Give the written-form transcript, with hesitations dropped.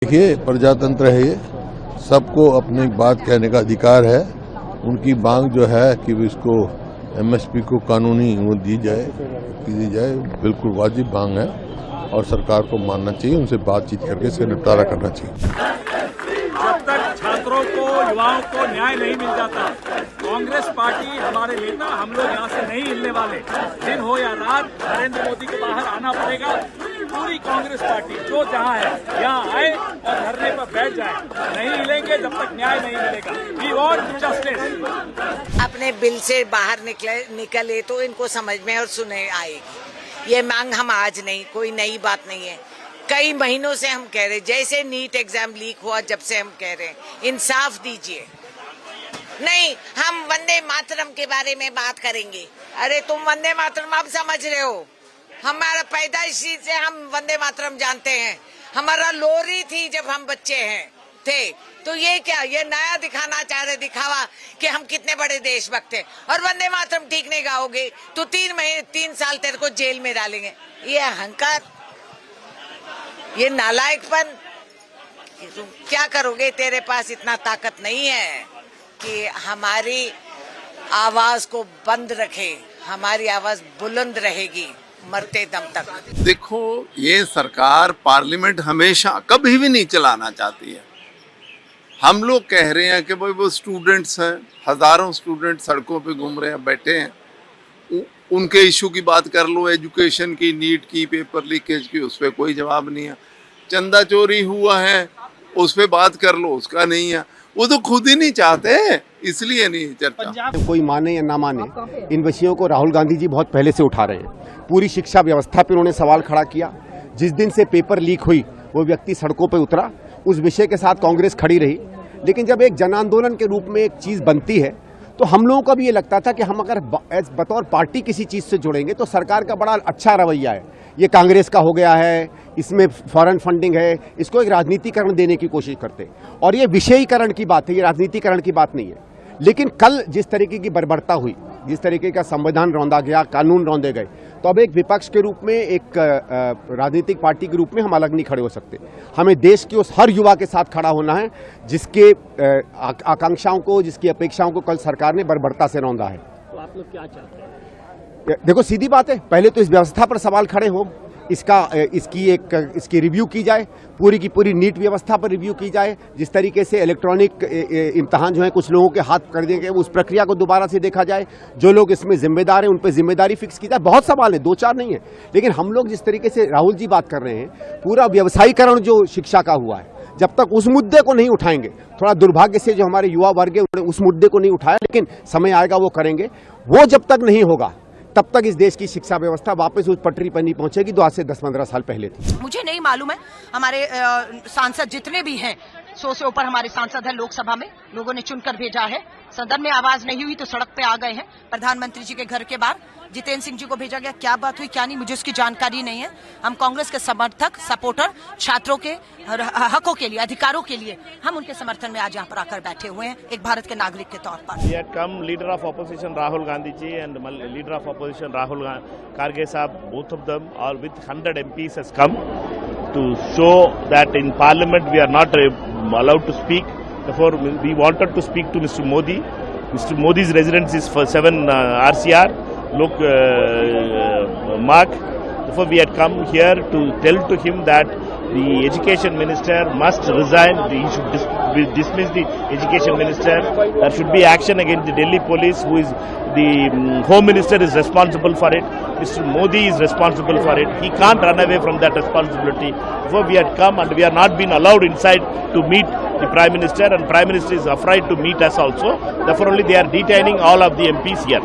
देखिए, प्रजातंत्र है ये, सबको अपनी बात कहने का अधिकार है। उनकी मांग जो है कि इसको एमएसपी को कानूनी वो दी जाए, बिल्कुल वाजिब मांग है और सरकार को मानना चाहिए, उनसे बातचीत करके इसका निपटारा करना चाहिए। जब तक छात्रों को, युवाओं को न्याय नहीं मिल जाता, कांग्रेस पार्टी, हमारे नेता, हम लोग यहाँ से नहीं हिलने वाले। दिन हो या रात, नरेंद्र मोदी को बाहर आना पड़ेगा। पूरी कांग्रेस पार्टी जो जहाँ है यहाँ आए और धरने पर बैठ जाए। नहीं हिलेंगे जब तक न्याय नहीं मिलेगा। We want justice. अपने बिल से बाहर निकले तो इनको समझ में और सुने आएगी। ये मांग हम आज नहीं, कोई नई बात नहीं है, कई महीनों से हम कह रहे, जैसे नीट एग्जाम लीक हुआ जब से हम कह रहे हैं इंसाफ दीजिए। नहीं, हम वंदे मातरम के बारे में बात करेंगे। अरे तुम वंदे मातरम आप समझ रहे हो, हमारा पैदाइशी से हम वंदे मातरम जानते हैं। हमारा लोरी थी जब हम बच्चे थे। तो ये क्या, ये नया दिखाना चाह रहे, दिखावा कि हम कितने बड़े देशभक्त हैं। और वंदे मातरम ठीक नहीं गाओगे तो 3 साल तेरे को जेल में डालेंगे। ये अहंकार, ये नालायकपन, तुम क्या करोगे? तेरे पास इतना ताकत नहीं है कि हमारी आवाज को बंद रखे। हमारी आवाज बुलंद रहेगी मरते दम तक। देखो, ये सरकार पार्लियामेंट हमेशा कभी भी नहीं चलाना चाहती है। हम लोग कह रहे हैं कि भाई वो स्टूडेंट्स हैं, हजारों स्टूडेंट सड़कों पे घूम रहे हैं, बैठे हैं, उनके इशू की बात कर लो, एजुकेशन की, नीट की, पेपर लीकेज की, उस पर कोई जवाब नहीं है। चंदा चोरी हुआ है उस पर बात कर लो, उसका नहीं है। वो तो खुद ही नहीं चाहते, इसलिए नहीं चर्चा। कोई माने या ना माने, इन विषयों को राहुल गांधी जी बहुत पहले से उठा रहे हैं। पूरी शिक्षा व्यवस्था पर उन्होंने सवाल खड़ा किया। जिस दिन से पेपर लीक हुई वो व्यक्ति सड़कों पर उतरा, उस विषय के साथ कांग्रेस खड़ी रही। लेकिन जब एक जन आंदोलन के रूप में एक चीज़ बनती है तो हम लोगों को भी ये लगता था कि हम अगर बतौर पार्टी किसी चीज़ से जुड़ेंगे तो सरकार का बड़ा अच्छा रवैया है, ये कांग्रेस का हो गया है, इसमें फॉरेन फंडिंग है, इसको एक राजनीतिकरण देने की कोशिश करते हैं। और ये विषयीकरण की बात है, ये राजनीतिकरण की बात नहीं है। लेकिन कल जिस तरीके की बर्बरता हुई, जिस तरीके का संविधान रौंदा गया, कानून रौंदे गए, तो अब एक विपक्ष के रूप में, एक राजनीतिक पार्टी के रूप में हम अलग नहीं खड़े हो सकते। हमें देश के उस हर युवा के साथ खड़ा होना है जिसके आकांक्षाओं को, जिसकी अपेक्षाओं को कल सरकार ने बर्बरता से रौंदा है। तो आप लोग क्या चाहते हैं? देखो, सीधी बात है, पहले तो इस व्यवस्था पर सवाल खड़े हो, इसकी रिव्यू की जाए, पूरी की पूरी नीट व्यवस्था पर रिव्यू की जाए। जिस तरीके से इलेक्ट्रॉनिक इम्तहान जो है कुछ लोगों के हाथ कर दिए गए, उस प्रक्रिया को दोबारा से देखा जाए। जो लोग इसमें जिम्मेदार हैं उन पर जिम्मेदारी फिक्स की जाए। बहुत सवाल है, 2-4 नहीं है। लेकिन हम लोग जिस तरीके से राहुल जी बात कर रहे हैं, पूरा व्यवसायीकरण जो शिक्षा का हुआ है, जब तक उस मुद्दे को नहीं उठाएंगे, थोड़ा दुर्भाग्य से जो हमारे युवा वर्ग है उन्होंने उस मुद्दे को नहीं उठाया, लेकिन समय आएगा वो करेंगे। वो जब तक नहीं होगा तब तक इस देश की शिक्षा व्यवस्था वापस उस पटरी पर नहीं पहुंचेगी जो आज से 10-15 साल पहले थी। मुझे नहीं मालूम है, हमारे सांसद जितने भी हैं, 100 से ऊपर हमारे सांसद हैं लोकसभा में, लोगों ने चुनकर भेजा है। सदन में आवाज नहीं हुई तो सड़क पे आ गए हैं। प्रधानमंत्री जी के घर के बाहर जितेंद्र सिंह जी को भेजा गया, क्या बात हुई क्या नहीं, मुझे उसकी जानकारी नहीं है। हम कांग्रेस के समर्थक, सपोर्टर, छात्रों के हकों के लिए, अधिकारों के लिए हम उनके समर्थन में आज यहाँ पर आकर बैठे हुए हैं, एक भारत के नागरिक के तौर पर। We had come, leader of opposition Rahul Gandhi ji and leader of opposition Rahul Karge Sahab, both of them are with 100 MPs has come to show that in Parliament we are not allowed to speak. Therefore, we wanted to speak to Mr. Modi. Mr. Modi's residence is for 7 RCR. Look, Mark. Therefore, we had come here to tell to him that the education minister must resign. He should dismiss the education minister. There should be action against the Delhi police, who is the home minister is responsible for it. Mr. Modi is responsible for it. He can't run away from that responsibility. Therefore, we had come and we are not been allowed inside to meet the Prime Minister, and Prime Minister is afraid to meet us also. Therefore, only they are detaining all of the MPs here.